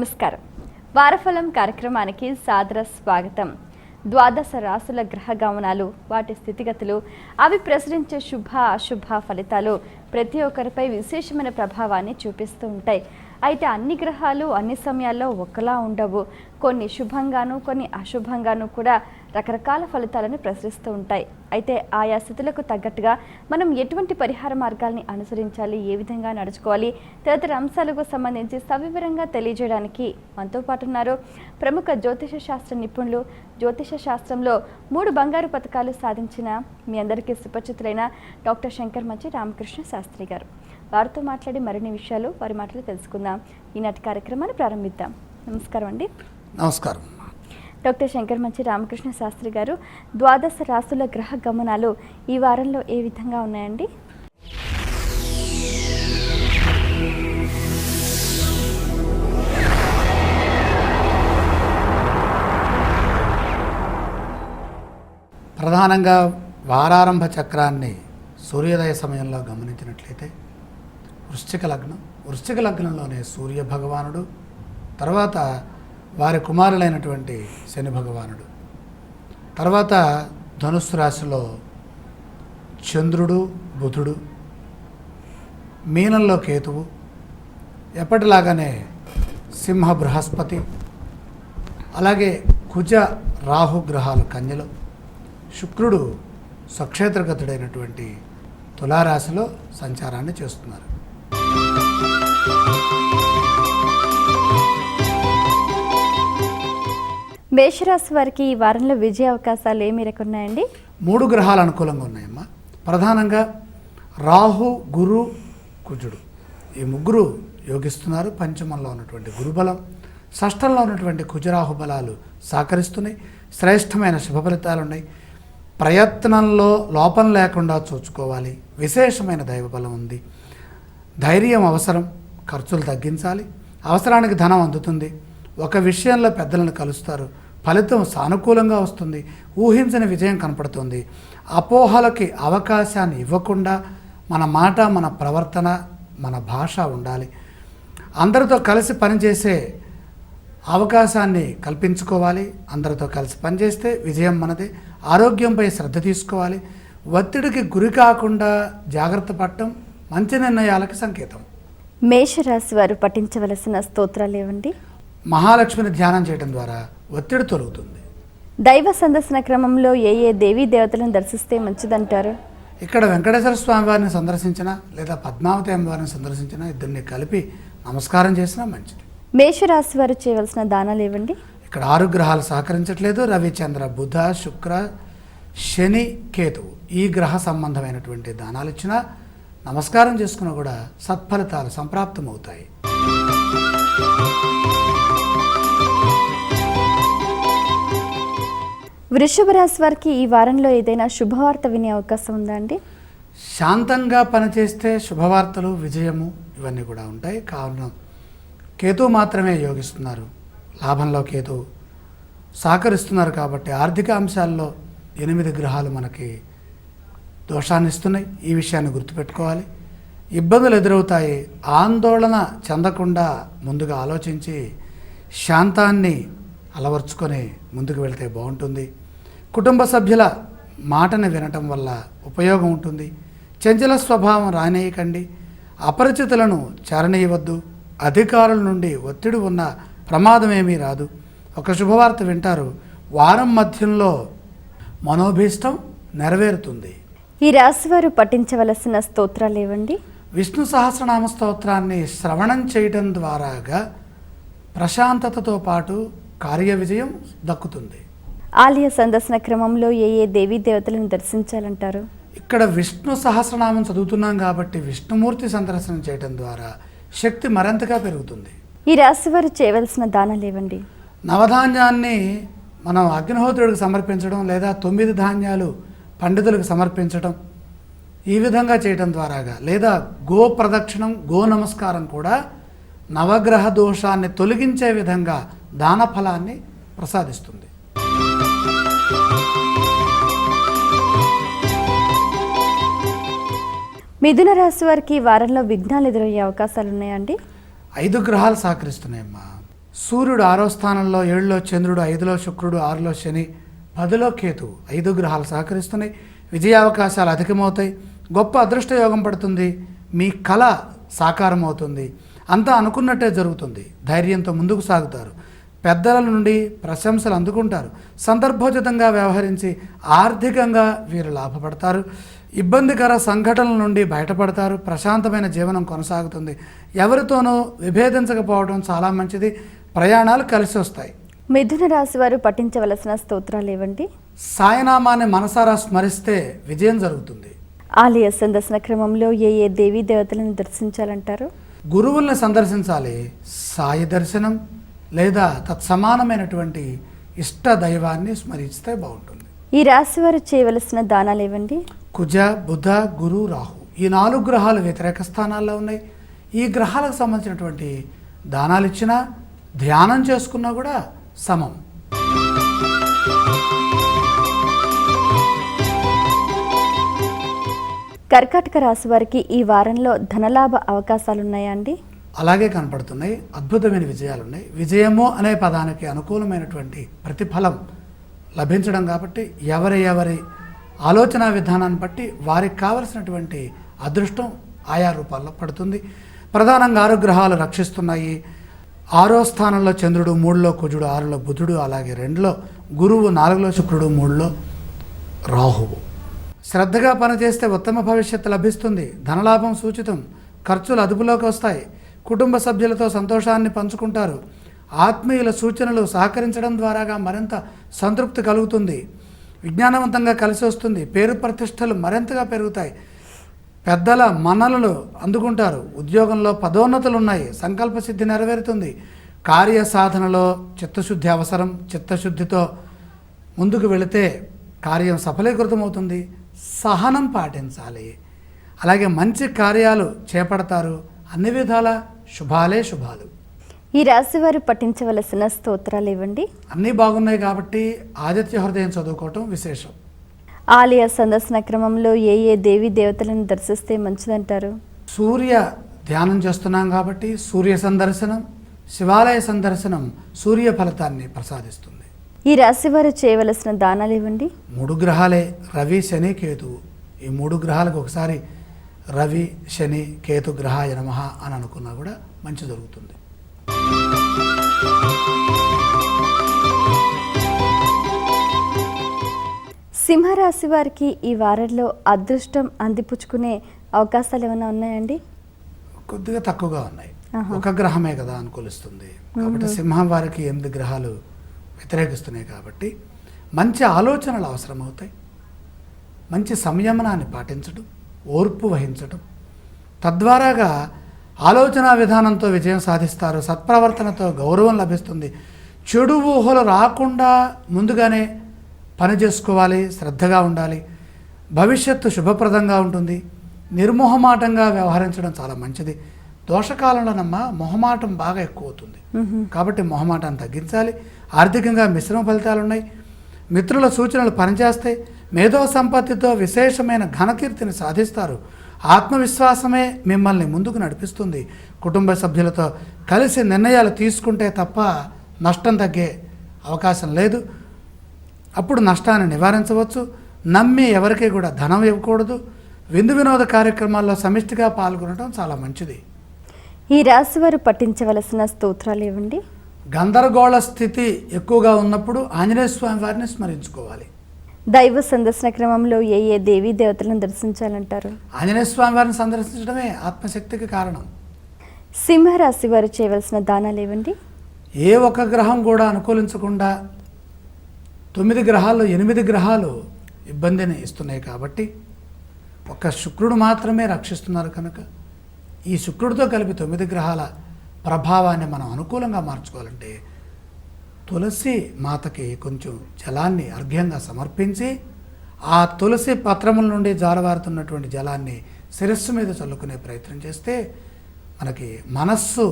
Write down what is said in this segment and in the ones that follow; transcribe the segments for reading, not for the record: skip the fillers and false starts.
నమస్కారం. వారఫలం కార్యక్రమానికి సాదర స్వాగతం. ద్వాదశ రాశుల గ్రహ గమనాలు, వాటి స్థితిగతులు, అవి ప్రసరించే శుభ అశుభ ఫలితాలు ప్రతి ఒక్కరిపై విశేషమైన ప్రభావాన్ని చూపిస్తూ ఉంటాయి. అయితే అన్ని గ్రహాలు అన్ని సమయాల్లో ఒకలా ఉండవు. కొన్ని శుభంగాను కొన్ని అశుభంగాను కూడా రకరకాల ఫలితాలను ప్రసరిస్తూ ఉంటాయి. అయితే ఆయా స్థితులకు తగ్గట్టుగా మనం ఎటువంటి పరిహార మార్గాల్ని అనుసరించాలి, ఏ విధంగా నడుచుకోవాలి తదితర అంశాలకు సంబంధించి సవివరంగా తెలియజేయడానికి మనతో పాటు ఉన్నారు ప్రముఖ జ్యోతిష శాస్త్ర నిపుణులు, జ్యోతిష శాస్త్రంలో 3 బంగారు పతకాలు సాధించిన మీ అందరికీ సుపరిచితులైన డాక్టర్ శంకర్ మంచి రామకృష్ణ శాస్త్రి గారు. వారితో మాట్లాడి మరిన్ని విషయాలు వారి మాటలు తెలుసుకుందాం. ఈనాటి కార్యక్రమాన్ని ప్రారంభిద్దాం. నమస్కారం అండి. నమస్కారం. డాక్టర్ శంకర్ మంచి రామకృష్ణ శాస్త్రి గారు, ద్వాదశ రాశుల గ్రహ గమనాలు ఈ వారంలో ఏ విధంగా ఉన్నాయండి? ప్రధానంగా వారారంభ చక్రాన్ని సూర్యోదయ సమయంలో గమనించినట్లయితే వృశ్చిక లగ్నంలోనే సూర్య భగవానుడు, తర్వాత వారి కుమారులైనటువంటి శని భగవానుడు, తర్వాత ధనుస్సు రాశిలో చంద్రుడు బుధుడు, మీనంలో కేతువు, ఎప్పటిలాగానే సింహ బృహస్పతి, అలాగే కుజ రాహు గ్రహాలు కన్యలో, శుక్రుడు స్వక్షేత్రగతుడైనటువంటి తులారాశిలో సంచారాన్ని చేస్తున్నారు. మేషరాశి వారికి ఈ వారంలో విజయ అవకాశాలు ఏ మేరకు ఉన్నాయండి? 3 గ్రహాలు అనుకూలంగా ఉన్నాయమ్మా. ప్రధానంగా రాహు, గురు, కుజుడు ఈ ముగ్గురు యోగిస్తున్నారు. పంచమంలో ఉన్నటువంటి గురుబలం, షష్టంలో ఉన్నటువంటి కుజరాహు బలాలు సహకరిస్తున్నాయి. శ్రేష్టమైన శుభ ఫలితాలు ఉన్నాయి. ప్రయత్నంలో లోపం లేకుండా చూసుకోవాలి. విశేషమైన దైవబలం ఉంది. ధైర్యం అవసరం. ఖర్చులు తగ్గించాలి. అవసరానికి ధనం అందుతుంది. ఒక విషయంలో పెద్దలను కలుస్తారు. ఫలితం సానుకూలంగా వస్తుంది. ఊహించని విజయం కనపడుతుంది. అపోహలకి అవకాశాన్ని ఇవ్వకుండా మన మాట, మన ప్రవర్తన, మన భాష ఉండాలి. అందరితో కలిసి పనిచేసే అవకాశాన్ని కల్పించుకోవాలి. అందరితో కలిసి పనిచేస్తే విజయం మనదే. ఆరోగ్యంపై శ్రద్ధ తీసుకోవాలి. ఒత్తిడికి గురి కాకుండా జాగ్రత్త పడటం మంచి నిర్ణయాలకి సంకేతం. మేషరాశి వారు పఠించవలసిన స్తోత్రాలు ఏవండి? మహాలక్ష్మిని ధ్యానం చేయడం ద్వారా ఒత్తిడి తొలగుతుంది. దైవ సందర్శన క్రమంలో ఏ దేవీ దేవతలను దర్శిస్తే మంచిదంటారు? ఇక్కడ వెంకటేశ్వర స్వామి వారిని సందర్శించినా లేదా పద్మావతి అమ్మవారిని సందర్శించినా ఇద్దరిని కలిపి నమస్కారం చేసినా మంచిది. మేషరాశి వారు చేయవలసిన దానాలు ఏవండి? ఇక్కడ 6 గ్రహాలు సహకరించట్లేదు. రవి, చంద్ర, బుధ, శుక్ర, శని, కేతువు ఈ గ్రహ సంబంధమైనటువంటి దానాలు ఇచ్చినా నమస్కారం చేసుకున్నా కూడా సత్ఫలితాలు సంప్రాప్తమవుతాయి. వృషభ రాశి వారికి ఈ వారంలో ఏదైనా శుభవార్త వినే అవకాశం ఉందా అండి? శాంతంగా పనిచేస్తే శుభవార్తలు, విజయము ఇవన్నీ కూడా ఉంటాయి. కావున కేతువు మాత్రమే యోగిస్తున్నారు. లాభంలో కేతువు సహకరిస్తున్నారు కాబట్టి ఆర్థిక అంశాల్లో 8 గ్రహాలు మనకి దోషాన్ని ఇస్తున్నాయి. ఈ విషయాన్ని గుర్తుపెట్టుకోవాలి. ఇబ్బందులు ఎదురవుతాయి. ఆందోళన చెందకుండా ముందుగా ఆలోచించి శాంతాన్ని అలవర్చుకొని ముందుకు వెళ్తే బాగుంటుంది. కుటుంబ సభ్యుల మాటని వినటం వల్ల ఉపయోగం ఉంటుంది. చంచల స్వభావం రానేయకండి. అపరిచితులను చేరనీయవద్దు. అధికారుల నుండి ఒత్తిడి ఉన్న ప్రమాదం ఏమీ రాదు. ఒక శుభవార్త వింటారు. వారం మధ్యంలో మనోభీష్టం నెరవేరుతుంది. ఈ రాశి వారు పఠించవలసిన స్తోత్రాలు ఏవండి? విష్ణు సహస్రనామ స్తోత్రాన్ని శ్రవణం చేయడం ద్వారాగా ప్రశాంతతతో పాటు కార్య విజయం దక్కుతుంది. ఆలయ సందర్శన క్రమంలో ఏ దేవీ దేవతలను దర్శించాలంటారు? ఇక్కడ విష్ణు సహస్రనామం చదువుతున్నాం కాబట్టి విష్ణుమూర్తి సందర్శనం చేయడం ద్వారా శక్తి మరింతగా పెరుగుతుంది. ఈ రాశి వారు చేయవలసిన దానాలు ఏవండి? నవధాన్యాన్ని మనం అగ్నిహోత్రుడికి సమర్పించడం లేదా 9 ధాన్యాలు పండితులకు సమర్పించడం ఈ విధంగా చేయడం ద్వారాగా లేదా గో ప్రదక్షిణం, గో నమస్కారం కూడా నవగ్రహ దోషాన్ని తొలగించే విధంగా దాన ఫలాన్ని ప్రసాదిస్తుంది. మిథున రాశి వారికి వారంలో విఘ్నాలు ఎదురయ్యే అవకాశాలు ఉన్నాయండి? 5 గ్రహాలు సహకరిస్తున్నాయమ్మా. సూర్యుడు 6వ స్థానంలో, 7లో చంద్రుడు, 5లో శుక్రుడు, 6లో శని, 10లో కేతు, 5 గ్రహాలు సహకరిస్తున్నాయి. విజయావకాశాలు అధికమవుతాయి. గొప్ప అదృష్ట యోగం పడుతుంది. మీ కళ సాకారం అవుతుంది. అంతా అనుకున్నట్టే జరుగుతుంది. ధైర్యంతో ముందుకు సాగుతారు. పెద్దల నుండి ప్రశంసలు అందుకుంటారు. సందర్భోచితంగా వ్యవహరించి ఆర్థికంగా వీరు లాభపడతారు. ఇబ్బందికర సంఘటనల నుండి బయటపడతారు. ప్రశాంతమైన జీవనం కొనసాగుతుంది. ఎవరితోనూ విభేదించకపోవడం చాలా మంచిది. ప్రయాణాలు కలిసి వస్తాయి. మిథున రాశి వారు పఠించవలసిన స్తోత్రాలు ఏవండి? సాయనామాన్ని మనసారా స్మరిస్తే విజయం జరుగుతుంది. ఆలయ సందర్శన క్రమంలో ఏ దేవీ దేవతలను దర్శించాలంటారు? గురువుల్ని సందర్శించాలి. సాయి దర్శనం లేదా తత్సమానమైనటువంటి ఇష్ట దైవాన్ని స్మరిస్తే బాగుంటుంది. ఈ రాశి వారు చేయవలసిన దానాలు ఏవండి? కుజ, బుధ, గురు, రాహు ఈ 4 గ్రహాలు వ్యతిరేక స్థానాల్లో ఉన్నాయి. ఈ గ్రహాలకు సంబంధించినటువంటి దానాలు ఇచ్చినా ధ్యానం చేసుకున్నా కూడా సమం. కర్కాటక రాశి వారికి ఈ వారంలో ధనలాభ అవకాశాలు ఉన్నాయా అండి? అలాగే కనపడుతున్నాయి. అద్భుతమైన విజయాలు ఉన్నాయి. విజయము అనే పదానికి అనుకూలమైనటువంటి ప్రతిఫలం లభించడం కాబట్టి ఎవరి ఆలోచన విధానాన్ని బట్టి వారికి కావలసినటువంటి అదృష్టం ఆయా రూపాల్లో పడుతుంది. ప్రధానంగా 6 గ్రహాలు రక్షిస్తున్నాయి. 6వ స్థానంలో చంద్రుడు, 3లో కుజుడు, 6లో బుధుడు, అలాగే 2లో గురువు, 4లో శుక్రుడు, 3లో రాహువు. శ్రద్ధగా పనిచేస్తే ఉత్తమ భవిష్యత్తు లభిస్తుంది. ధనలాభం సూచితం. ఖర్చులు అదుపులోకి వస్తాయి. కుటుంబ సభ్యులతో సంతోషాన్ని పంచుకుంటారు. ఆత్మీయుల సూచనలు సహకరించడం ద్వారాగా మరింత సంతృప్తి కలుగుతుంది. విజ్ఞానవంతంగా కలిసి వస్తుంది. పేరు ప్రతిష్టలు మరింతగా పెరుగుతాయి. పెద్దల మన్ననలు అందుకుంటారు. ఉద్యోగంలో పదోన్నతులు ఉన్నాయి. సంకల్ప సిద్ధి నెరవేరుతుంది. కార్య సాధనలో చిత్తశుద్ధి అవసరం. చిత్తశుద్ధితో ముందుకు వెళితే కార్యం సఫలీకృతమవుతుంది. సహనం పాటించాలి. అలాగే మంచి కార్యాలు చేపడతారు. అన్ని విధాల శుభాలే శుభాలు. ఈ రాశి వారు పఠించవలసిన స్తోత్రాలు ఇవ్వండి. అన్నీ బాగున్నాయి కాబట్టి ఆదిత్య హృదయం చదువుకోవటం విశేషం. ఆలయ సందర్శన క్రమంలో ఏ దేవీ దేవతలను దర్శిస్తే మంచిదంటారు? సూర్య ధ్యానం చేస్తున్నాం కాబట్టి సూర్య సందర్శనం, శివాలయ సందర్శనం సూర్య ఫలితాన్ని ప్రసాదిస్తుంది. ఈ రాశి వారు చేయవలసిన దానాలు ఇవ్వండి. 3 గ్రహాలే రవి, శని, కేతువు. ఈ 3 గ్రహాలకు ఒకసారి రవి, శని, కేతు గ్రహాయ నమః అని అనుకున్నా కూడా మంచి జరుగుతుంది. సింహరాశి వారికి ఈ వారంలో అదృష్టం అందిపుచ్చుకునే అవకాశాలు ఏమైనా ఉన్నాయండి? కొద్దిగా తక్కువగా ఉన్నాయి. ఒక గ్రహమే కదా అనుకూలిస్తుంది కాబట్టి సింహం వారికి 8 గ్రహాలు వ్యతిరేకిస్తున్నాయి కాబట్టి మంచి ఆలోచనలు అవసరమవుతాయి. మంచి సంయమనాన్ని పాటించడం, ఓర్పు వహించడం, తద్వారాగా ఆలోచన విధానంతో విజయం సాధిస్తారు. సత్ప్రవర్తనతో గౌరవం లభిస్తుంది. చెడు ఊహలు రాకుండా ముందుగానే పని చేసుకోవాలి. శ్రద్ధగా ఉండాలి. భవిష్యత్తు శుభప్రదంగా ఉంటుంది. నిర్మోహమాటంగా వ్యవహరించడం చాలా మంచిది. దోషకాలంలోనమ్మా మొహమాటం బాగా ఎక్కువ అవుతుంది కాబట్టి మొహమాటాన్ని తగ్గించాలి. ఆర్థికంగా మిశ్రమ ఫలితాలు ఉన్నాయి. మిత్రుల సూచనలు పనిచేస్తాయి. మేధో సంపత్తితో విశేషమైన ఘనకీర్తిని సాధిస్తారు. ఆత్మవిశ్వాసమే మిమ్మల్ని ముందుకు నడిపిస్తుంది. కుటుంబ సభ్యులతో కలిసి నిర్ణయాలు తీసుకుంటే తప్ప నష్టం తగ్గే అవకాశం లేదు. అప్పుడు నష్టాన్ని నివారించవచ్చు. నమ్మి ఎవరికీ కూడా ధనం ఇవ్వకూడదు. విందు వినోద కార్యక్రమాల్లో సమిష్టిగా పాల్గొనడం చాలా మంచిది. ఈ రాశి వారు పఠించవలసిన స్తోత్రాలు ఇవ్వండి. గందరగోళ స్థితి ఎక్కువగా ఉన్నప్పుడు ఆంజనేయ స్వామి వారిని స్మరించుకోవాలి. దైవ సందర్శన క్రమంలో ఏ దేవీ దేవతలను దర్శించాలంటారు? ఆంజనేయ స్వామి వారిని సందర్శించడమే ఆత్మశక్తికి కారణం. సింహరాశి వారు చేయవలసిన దానాలు ఇవ్వండి. ఏ ఒక్క గ్రహం కూడా అనుకూలించకుండా 9 గ్రహాల్లో 8 గ్రహాలు ఇబ్బందిని ఇస్తున్నాయి కాబట్టి ఒక్క శుక్రుడు మాత్రమే రక్షిస్తున్నారు కనుక ఈ శుక్రుడితో కలిపి 9 గ్రహాల ప్రభావాన్ని మనం అనుకూలంగా మార్చుకోవాలంటే తులసి మాతకి కొంచెం జలాన్ని అర్ఘ్యంగా సమర్పించి ఆ తులసి పత్రముల నుండి జారవారుతున్నటువంటి జలాన్ని శిరస్సు మీద చల్లుకునే ప్రయత్నం చేస్తే మనకి మనస్సు,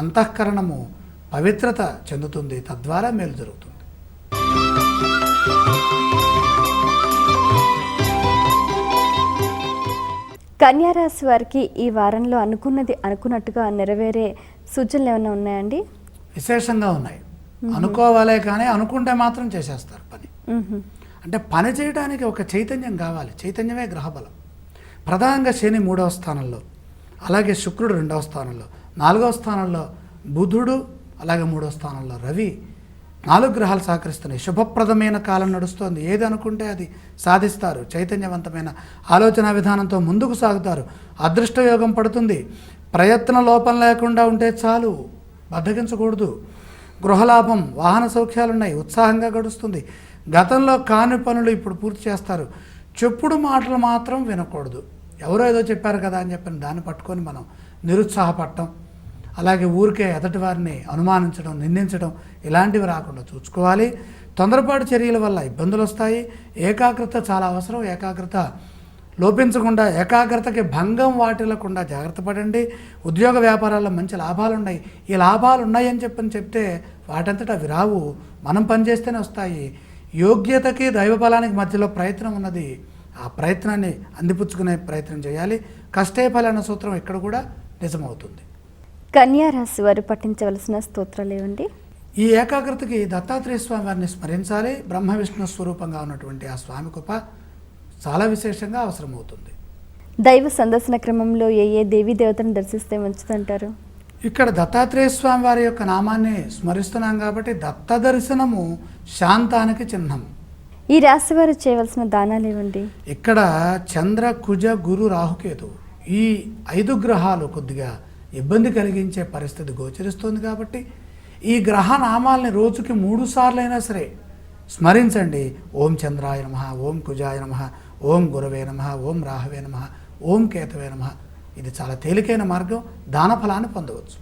అంతఃకరణము పవిత్రత చెందుతుంది. తద్వారా మేలు జరుగుతుంది. కన్యారాశి వారికి ఈ వారంలో అనుకున్నది అనుకున్నట్టుగా నెరవేరే సూచనలు ఏమైనా ఉన్నాయండి? విశేషంగా ఉన్నాయి. అనుకోవాలే కానీ అనుకుంటే మాత్రం చేసేస్తారు పని. అంటే పని చేయడానికి ఒక చైతన్యం కావాలి. చైతన్యమే గ్రహబలం. ప్రధానంగా శని 3వ స్థానంలో, అలాగే శుక్రుడు 2వ స్థానంలో, 4వ స్థానంలో బుధుడు, అలాగే 3వ స్థానంలో రవి, 4 గ్రహాలు సహకరిస్తున్నాయి. శుభప్రదమైన కాలం నడుస్తోంది. ఏది అనుకుంటే అది సాధిస్తారు. చైతన్యవంతమైన ఆలోచన విధానంతో ముందుకు సాగుతారు. అదృష్ట యోగం పడుతుంది. ప్రయత్న లోపం లేకుండా ఉంటే చాలు, బద్దగించకూడదు. గృహలాభం, వాహన సౌఖ్యాలున్నాయి. ఉత్సాహంగా గడుస్తుంది. గతంలో కాని పనులు ఇప్పుడు పూర్తి చేస్తారు. చెప్పుడు మాటలు మాత్రం వినకూడదు. ఎవరో ఏదో చెప్పారు కదా అని చెప్పిన దాన్ని పట్టుకొని మనం నిరుత్సాహపడటం, అలాగే ఊరికే ఎదటి వారిని అనుమానించడం, నిందించడం ఇలాంటివి రాకుండా చూసుకోవాలి. తొందరపాటు చర్యల వల్ల ఇబ్బందులు వస్తాయి. ఏకాగ్రత చాలా అవసరం. ఏకాగ్రత లోపించకుండా, ఏకాగ్రతకి భంగం వాటిల్లకుండా జాగ్రత్త పడండి. ఉద్యోగ వ్యాపారాల్లో మంచి లాభాలు ఉన్నాయి. ఈ లాభాలు ఉన్నాయని చెప్తే వాటంతటా అవి రావు. మనం పనిచేస్తేనే వస్తాయి. యోగ్యతకి దైవబలానికి మధ్యలో ప్రయత్నం ఉన్నది. ఆ ప్రయత్నాన్ని అందిపుచ్చుకునే ప్రయత్నం చేయాలి. కష్టే ఫలాన సూత్రం ఇక్కడ కూడా నిజమవుతుంది. కన్యా రాశి వారు పఠించవలసిన స్తోత్రాలు ఏవండి? ఈ ఏకాగ్రతకి దత్తాత్రేయ స్వామి వారిని స్మరించాలి. బ్రహ్మ విష్ణు స్వరూపంగా ఉన్నటువంటి ఆ స్వామి కృప చాలా విశేషంగా అవసరమవుతుంది. దైవ సందర్శన క్రమంలో ఏ దేవీ దేవతను దర్శిస్తే మంచిదంటారు? ఇక్కడ దత్తాత్రేయ స్వామి వారి యొక్క నామాన్ని స్మరిస్తున్నాం కాబట్టి దత్త దర్శనము శాంతానికి చిహ్నం. ఈ రాశి వారు చేయవలసిన దానాలు ఏవండి? ఇక్కడ చంద్ర, కుజ, గురు, రాహుకేతు ఈ 5 గ్రహాలు కొద్దిగా ఇబ్బంది కలిగించే పరిస్థితి గోచరిస్తుంది కాబట్టి ఈ గ్రహ నామాల్ని రోజుకి 3 సార్లైనా సరే స్మరించండి. ఓం చంద్రాయ నమః, ఓం కుజాయ నమః, ఓం గురవే నమః, ఓం రాహవే నమః, ఓం కేతవే నమః. ఇది చాలా తేలికైన మార్గం. దాన ఫలాన్ని పొందవచ్చు.